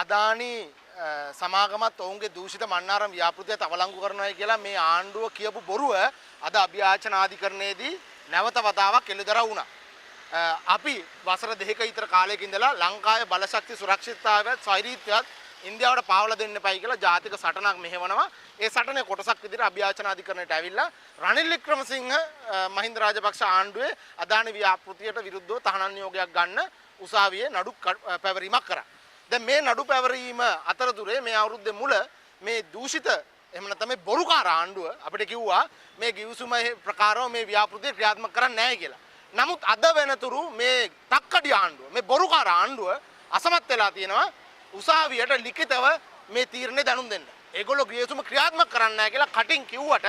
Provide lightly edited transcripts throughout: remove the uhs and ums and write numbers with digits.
අදානි සමාගමත් ඔවුන්ගේ දූෂිත මන්නාරම් ව්‍යාපෘතියත් අවලංගු කරනවා කියලා මේ ආණ්ඩුව කියපු බොරුව අද අභියාචන අධිකරණයේදී නැවත වතාවක් එළිදරව් වුණා. අපි වසර දෙකක විතර කාලයක ඉඳලා ලංකාවේ බලශක්ති සුරක්ෂිතතාවයත් ස්වෛරීත්වයත් ඉන්දියාවට පාවලා දෙන්න එපයි කියලා ජාතික සටනක් මෙහෙවනවා. ඒ සටනේ කොටසක් විදිහට අභියාචන අධිකරණයට ඇවිල්ලා රනිල් වික්‍රමසිංහ මහින්ද රාජපක්ෂ ආණ්ඩුවේ අදානි ව්‍යාපෘතියට විරුද්ධව තහනම් නියෝගයක් ගන්න උසාවියේ නඩු පැවරීමක් කරා. දැන් මේ නඩු පැවරීම අතරතුරේ මේ අවුරුද්දේ මුල මේ දූෂිත එහෙම නැත්නම් මේ බොරුකාර ආණ්ඩුව අපිට කිව්වා මේ ගිවිසුම ප්‍රකාරව මේ ව්‍යාපෘතිය ක්‍රියාත්මක කරන්නේ නැහැ කියලා. නමුත් අද වෙනතුරු මේ තක්කඩි ආණ්ඩුව මේ බොරුකාර ආණ්ඩුව අසමත් වෙලා තියෙනවා උසාවියට ලිඛිතව මේ තීරණය දැනුම් දෙන්න. ඒගොල්ලෝ ගිවිසුම ක්‍රියාත්මක කරන්නේ නැහැ කියලා කටින් කිව්වට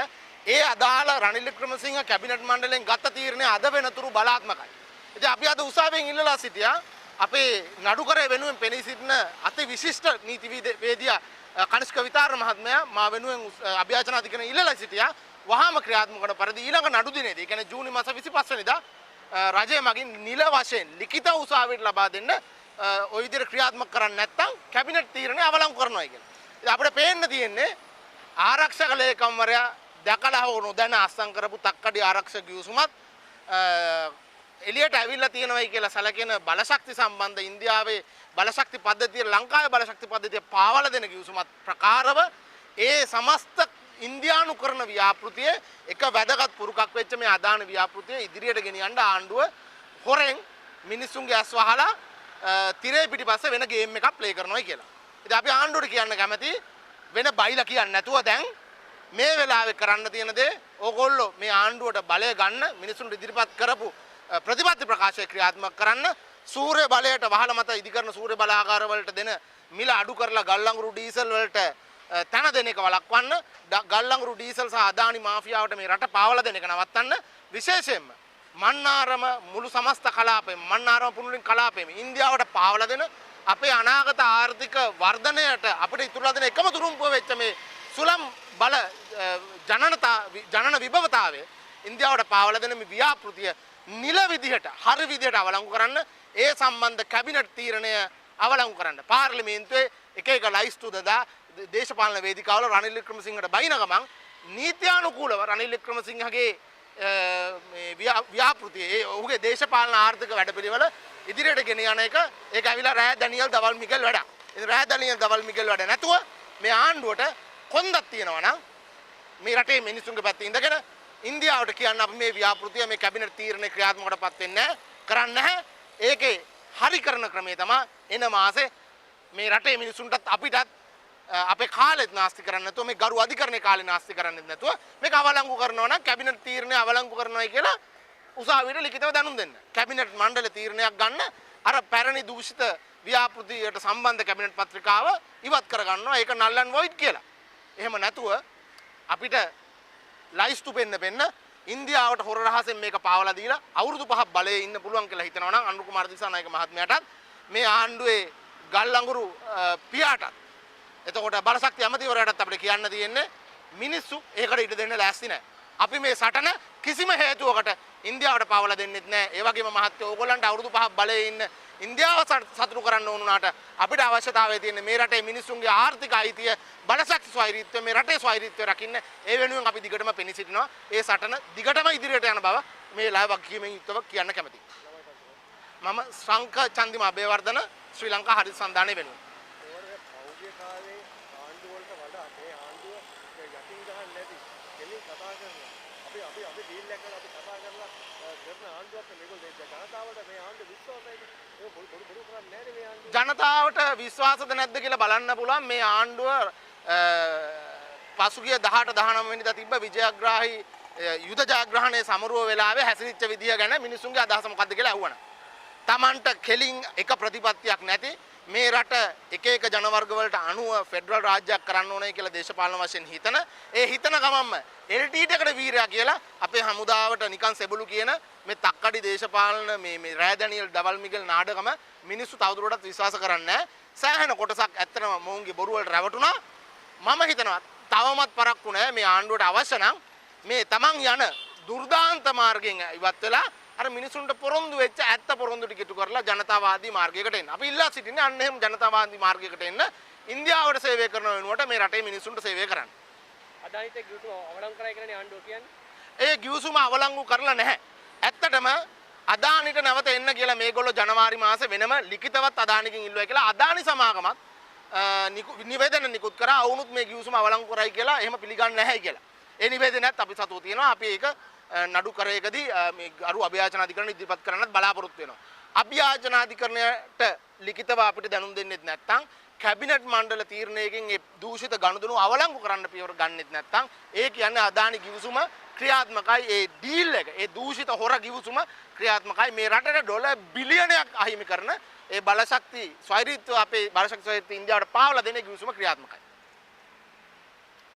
ඒ අදාළ රනිල් වික්‍රමසිංහ කැබිනට් මණ්ඩලයෙන් ගත්ත තීරණය අද වෙනතුරු බලාත්මකයි. ඉතින් අපි අද උසාවියෙන් ඉල්ලලා සිටියා අපේ නඩුකරේ වෙනුවෙන් පෙනී සිටින අති විශිෂ්ට නීතිවේදියා කනිෂ්ක විතාර මහත්මයා මා වෙනුවෙන් අභියාචන අධිකරණය ඉල්ලලා සිටියා වහාම ක්‍රියාත්මක කරන පරිදි ඊළඟ නඩු දිනේදී කියන්නේ ජූනි මාස 25 වෙනිදා රජය මගින් නිල වශයෙන් ලිඛිත උසාවියට ලබා දෙන්න ওই විදිහට ක්‍රියාත්මක කරන්නේ නැත්නම් කැබිනට් තීරණය අවලංගු කරනවා කියලා. ඉතින් අපිට පේන්න තියෙන්නේ ආරක්ෂක ලේකම්වරයා දැකලා හෝ නොදැන අස්සම් කරපු තක්කඩි ආරක්ෂක ගිවිසුමත් එළියට ඇවිල්ලා තියෙනවයි කියලා සැලකෙන බලශක්ති සම්බන්ධ ඉන්දියාවේ බලශක්ති පද්ධතිය ලංකාවේ බලශක්ති පද්ධතිය පාවලා දෙන ගිවිසුමත් ප්‍රකාරව ඒ සමස්ත ඉන්දියානු කරන ව්‍යාපෘතියේ එක වැදගත් පුරුකක් වෙච්ච මේ අදාන ව්‍යාපෘතිය ඉදිරියට ගෙනියන්න ආණ්ඩුව හොරෙන් මිනිස්සුන්ගේ ඇස් වහලා තිරේ පිටිපස්සේ වෙන ගේම් එකක් ප්ලේ කරනවා කියලා. ඉතින් අපි ආණ්ඩුවට කියන්න කැමති වෙන බයිලා කියන්නේ නැතුව දැන් මේ වෙලාවේ කරන්න තියෙන දේ ඕගොල්ලෝ මේ ආණ්ඩුවට බලය ගන්න මිනිසුන්ට ඉදිරිපත් කරපු ප්‍රතිපත්ති ප්‍රකාශය ක්‍රියාත්මක කරන්න සූර්ය බලයට වහල මත ඉදිකරන සූර්ය බලාගාර වලට දෙන මිල අඩු කරලා ගල්ලංගුරු ඩීසල් වලට තන දෙන එක වළක්වන්න ගල්ලංගුරු ඩීසල් සහ අදානි මාෆියාවට මේ රට පාවලා දෙන එක නවත්තන්න විශේෂයෙන්ම මන්නාරම මුළු සමස්ත කලාපෙම මන්නාරම පුනුලින් කලාපෙම ඉන්දියාවට පාවලා දෙන අපේ අනාගත ආර්ථික වර්ධනයට අපිට ඉතුරුලා දෙන එකම තුරුම්පුව වෙච්ච මේ සුලම් බල ජනන විභවතාවය ඉන්දියාවට පාවලා දෙන මේ ව්‍යාපෘතිය නිල විදිහට හරි විදිහට අවලංගු කරන්න ඒ සම්බන්ධ කැබිනට් තීරණය අවලංගු කරන්න පාර්ලිමේන්තුවේ එක එක ලයිස්තු දදා දේශපාලන වේදිකාවල රනිල් වික්‍රමසිංහට බයින ගමන් නීත්‍යානුකූලව රනිල් වික්‍රමසිංහගේ මේ ව්‍යාපෘතිය ඒ ඔහුගේ දේශපාලන ආර්ථික වැඩපිළිවෙල ඉදිරියට ගෙන යන එක ඒක ඇවිල්ලා රෑ ඩැනියල් දවල් මිගෙල් වැඩක්. ඉතින් රෑ ඩැනියල් දවල් මිගෙල් වැඩ නැතුව මේ ආණ්ඩුවට කොන්දක් තියෙනවා නම් මේ රටේ මිනිසුන්ගේ පැත්තේ ඉඳගෙන ඉන්දියාවට කියන්න අපි මේ ව්‍යාපෘතිය මේ කැබිනට් තීරණය ක්‍රියාත්මකවටපත් වෙන්නේ කරන්නේ නැහැ. ඒකේ හරි කරන ක්‍රමය තමයි එන මාසේ මේ රටේ මිනිසුන්ටත් අපිටත් අපේ කාලෙත් නාස්ති කරන්නේ නැතුව මේ ගරු අධිකරණයේ කාලේ නාස්ති කරන්නේ නැතුව මේක අවලංගු කරනවා නම් කැබිනට් තීරණය අවලංගු කරනවායි කියලා උසාවියට ලිඛිතව දැනුම් දෙන්න. කැබිනට් මණ්ඩල තීරණයක් ගන්න අර පැරණි දූෂිත ව්‍යාපෘතියට සම්බන්ධ කැබිනට් පත්‍රිකාව ඉවත් කරගන්නවා. ඒක null and void කියලා. එහෙම නැතුව අපිට ලයිස්තු පෙන්න ඉන්දියාවට හොර රහසෙන් මේක පාවලා දීලා අවුරුදු 5ක් බලයේ ඉන්න පුළුවන් කියලා හිතනවා නම් අනුර කුමාර දිසානායක මහත්මයාටත් මේ ආණ්ඩුවේ ගල්ලංගුරු පියාටත් එතකොට බලශක්ති ඇමතිවරයාටත් අපිට කියන්න තියෙන්නේ මිනිස්සු ඒකට ඉඩ දෙන්න ලෑස්ති නැහැ. අපි මේ සටන කිසිම හේතුවකට ඉන්දියාවට පාවලා දෙන්නෙත් නැහැ. ඒ වගේම මහත්තයෝ ඕගොල්ලන්ට අවුරුදු 5ක් බලයේ ඉන්න ඉන්දියාව සතුටු කරන්න ඕන උනාට අපිට අවශ්‍යතාවය තියෙන්නේ මේ රටේ මිනිස්සුන්ගේ ආර්ථික අයිතිය බලශක්ති ස්වෛරීත්වය මේ රටේ ස්වෛරීත්වය රකින්න. ඒ වෙනුවෙන් අපි දිගටම පෙනී සිටිනවා. ඒ සටන දිගටම ඉදිරියට යන බව මේ ලයිව් වගකීමෙන් යුක්තව කියන්න කැමතියි. මම ශංක චන්දිම අබේවර්ධන ශ්‍රී ලංකා හරිත සන්ධානයේ වෙනුවෙන් ජනතාවට විශ්වාසද නැද්ද කියලා බලන්න පුළුවන් මේ ආණ්ඩුව පසුගිය 18 19 වෙනිදා තිබ්බ විජයග්‍රාහී යුද ජයග්‍රහණයේ සමරුව වෙලාවේ හැසිරිච්ච විදිය ගැන මිනිසුන්ගේ අදහස මොකද්ද කියලා අහුවන. Tamanට කෙලින් එක ප්‍රතිපත්තියක් නැති මේ රට එක එක ජනවර්ග වලට අනුව ෆෙඩරල් රාජ්‍යයක් කරන්න ඕනේ කියලා දේශපාලන වශයෙන් හිතන ගමන්ම LTT එකට වීරයා කියලා අපේ හමුදාවට නිකන් සෙබළු කියන මේ තක්කඩි දේශපාලන මේ රෑ ඩැනියල් ඩබල් මිගෙල් නාඩගම මිනිස්සු තවදුරටත් විශ්වාස කරන්නේ නැහැ. සෑහෙන කොටසක් ඇත්තටම මොවුන්ගේ බොරු වලට රැවටුණා. මම හිතනවා තවමත් පරක්කු නැහැ මේ ආණ්ඩුවට අවශ්‍ය නම් මේ තමන් යන දුර්දාන්ත මාර්ගයෙන් ඉවත් වෙලා අර මිනිසුන්ට පොරොන්දු වෙච්ච ඇත්ත පොරොන්දු ටික ඉටු කරලා ජනතාවාදී මාර්ගයකට එන්න. අපි ඉල්ලා සිටින්නේ අන්න එහෙම ජනතාවාදී මාර්ගයකට එන්න. ඉන්දියාවට සේවය කරන වෙනුවට මේ රටේ මිනිසුන්ට සේවය කරන්න. අදානිත ගිවිසුම අවලංගු කරයි කියලානේ ආණ්ඩුව කියන්නේ. ඒ ගිවිසුම අවලංගු කරලා නැහැ. ඇත්තටම අදානිට නැවත එන්න කියලා මේගොල්ලෝ ජනවාරි මාසේ වෙනම ලිඛිතවත් අදානිකින් ඉල්ලුවා කියලා අදානි සමාගමත් නිවේදන නිකුත් කරා වුණුත් මේ ගිවිසුම අවලංගු කරයි කියලා එහෙම පිළිගන්නේ නැහැ කියලා. ඒ නිවේදනයත් අපි සතුව තියෙනවා. අපි ඒක නඩු කරේකදී මේ අරු අභියාචන අධිකරණ ඉදිරිපත් කරන්නත් බලාපොරොත්තු වෙනවා. අභියාචන අධිකරණයට ලිඛිතව අපිට දැනුම් දෙන්නෙත් නැත්නම් කැබිනට් මණ්ඩල තීරණයකින් ඒ දූෂිත ගනුදෙනු අවලංගු කරන්න පියවර ගන්නෙත් නැත්නම් ඒ කියන්නේ අදානි ගිවිසුම ක්‍රියාත්මකයි. ඒ ඩීල් එක ඒ දූෂිත හොර ගිවිසුම ක්‍රියාත්මකයි. මේ රටට ඩොලර් බිලියනයක් අහිමි කරන ඒ බලශක්ති ස්වෛරීත්ව අපේ බලශක්ති ස්වෛරීත්ව ඉන්දියාවට පාවලා දෙන ගිවිසුම ක්‍රියාත්මකයි.